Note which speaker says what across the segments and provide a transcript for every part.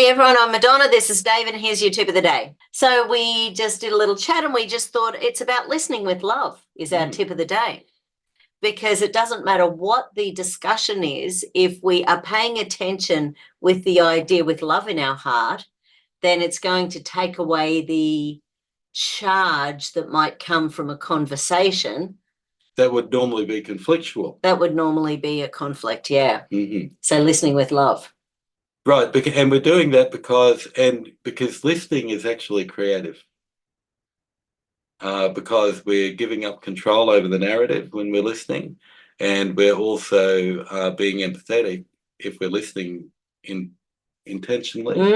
Speaker 1: Hey everyone, I'm Madonna. This is Dave, and here's your tip of the day. So we just did a little chat and we just thought it's about listening with love is our tip of the day. Because it doesn't matter what the discussion is, if we are paying attention with the idea with love in our heart, then it's going to take away the charge that might come from a conversation.
Speaker 2: That would normally be conflictual.
Speaker 1: That would normally be a conflict, yeah. So listening with love.
Speaker 2: Right, and we're doing that because listening is actually creative. Because we're giving up control over the narrative when we're listening, and we're also being empathetic if we're listening intentionally.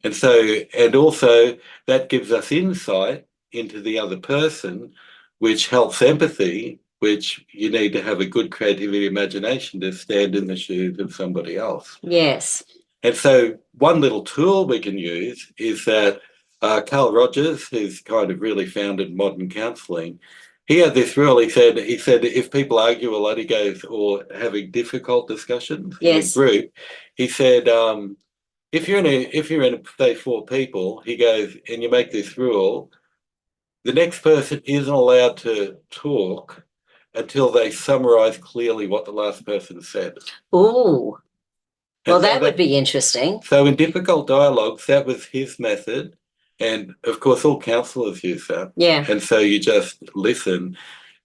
Speaker 2: And also that gives us insight into the other person, which helps empathy, which you need to have a good creativity imagination to stand in the shoes of somebody else.
Speaker 1: Yes.
Speaker 2: And so one little tool we can use is that Carl Rogers, who's kind of really founded modern counselling, he had this rule. He said if people argue a lot, he goes, or having difficult discussions in a group, he said, if you're in a say 4 people, he goes, and you make this rule, the next person isn't allowed to talk until they summarise clearly what the last person said.
Speaker 1: Ooh. Well, that would be interesting.
Speaker 2: So in difficult dialogues, that was his method. And of course, all counsellors use that.
Speaker 1: Yeah.
Speaker 2: And so you just listen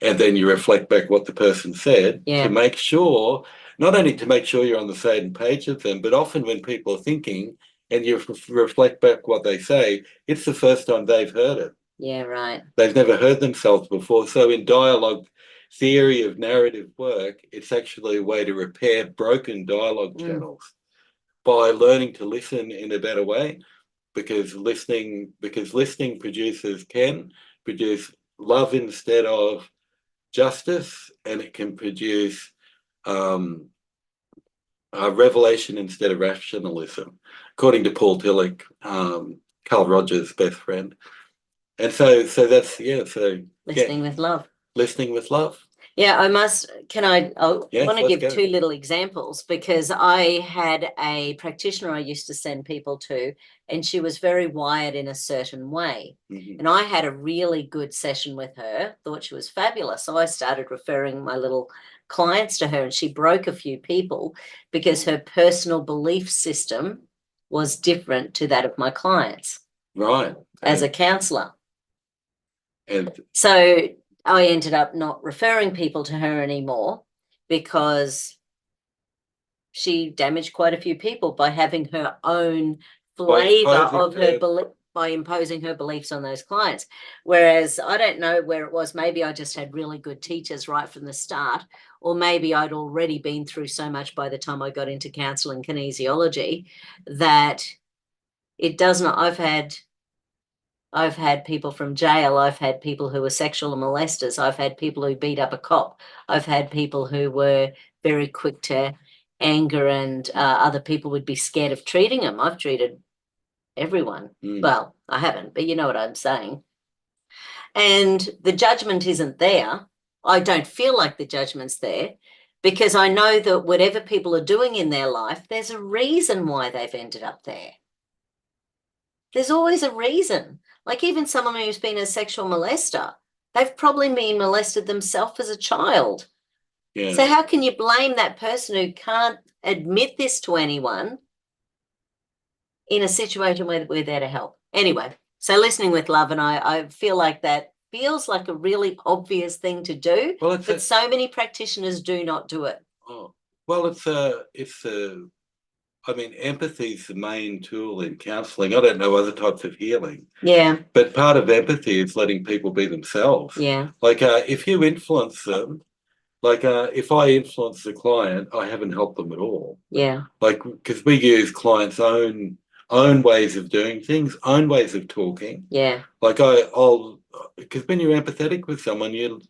Speaker 2: and then you reflect back what the person said to make sure, not only to make sure you're on the same page with them, but often when people are thinking and you reflect back what they say, it's the first time they've heard it.
Speaker 1: Yeah, right.
Speaker 2: They've never heard themselves before. So in dialogue theory of narrative work, it's actually a way to repair broken dialogue channels by learning to listen in a better way, because listening can produce love instead of justice, and it can produce revelation instead of rationalism, according to Paul Tillich, Carl Rogers' best friend. And so that's
Speaker 1: Listening with love.
Speaker 2: Listening with love.
Speaker 1: Yeah, I want to give 2 little examples, because I had a practitioner I used to send people to, and she was very wired in a certain way. And I had a really good session with her, thought she was fabulous. So I started referring my little clients to her, and she broke a few people because her personal belief system was different to that of my clients.
Speaker 2: Right.
Speaker 1: As a counsellor.
Speaker 2: And
Speaker 1: so I ended up not referring people to her anymore, because she damaged quite a few people by having her own flavor of her belief, by imposing her beliefs on those clients. Whereas I don't know where it was. Maybe I just had really good teachers right from the start, or maybe I'd already been through so much by the time I got into counselling kinesiology that it does not. I've had people from jail. I've had people who were sexual molesters. I've had people who beat up a cop. I've had people who were very quick to anger, and other people would be scared of treating them. I've treated everyone. Well, I haven't, but you know what I'm saying. And the judgment isn't there. I don't feel like the judgment's there, because I know that whatever people are doing in their life, there's a reason why they've ended up there. There's always a reason. Like even someone who's been a sexual molester, they've probably been molested themselves as a child. Yeah. So how can you blame that person who can't admit this to anyone in a situation where we're there to help? Anyway, so listening with love, and I feel like that feels like a really obvious thing to do, but so many practitioners do not do it.
Speaker 2: Oh, well, I mean, empathy is the main tool in counselling. I don't know other types of healing.
Speaker 1: Yeah.
Speaker 2: But part of empathy is letting people be themselves.
Speaker 1: Yeah.
Speaker 2: Like if you influence them, like if I influence the client, I haven't helped them at all.
Speaker 1: Yeah.
Speaker 2: Like, because we use clients' own ways of doing things, own ways of talking.
Speaker 1: Yeah.
Speaker 2: Like because when you're empathetic with someone, you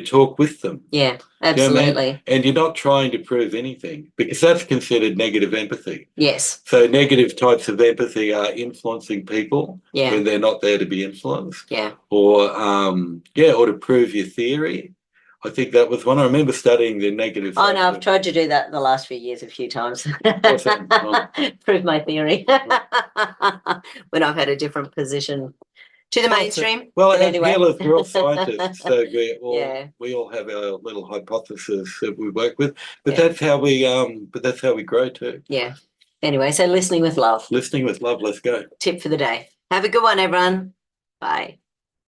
Speaker 2: talk with them.
Speaker 1: Yeah, absolutely.
Speaker 2: You know what I mean? And you're not trying to prove anything, because that's considered negative empathy.
Speaker 1: Yes.
Speaker 2: So negative types of empathy are influencing people when they're not there to be influenced.
Speaker 1: Yeah.
Speaker 2: Or to prove your theory. I think that was one. I remember studying the negative.
Speaker 1: Oh no,
Speaker 2: side
Speaker 1: I've
Speaker 2: of-
Speaker 1: tried to do that the last few years a few times.
Speaker 2: Awesome.
Speaker 1: Prove my theory when I've had a different position to the mainstream.
Speaker 2: Well,
Speaker 1: But
Speaker 2: as
Speaker 1: anyway.
Speaker 2: healers, we're all scientists, so
Speaker 1: Yeah.
Speaker 2: we all have our little hypothesis that we work with. But
Speaker 1: Yeah.
Speaker 2: that's how we grow too.
Speaker 1: Yeah. Anyway, so listening with love.
Speaker 2: Listening with love. Let's go.
Speaker 1: Tip for the day. Have a good one, everyone. Bye.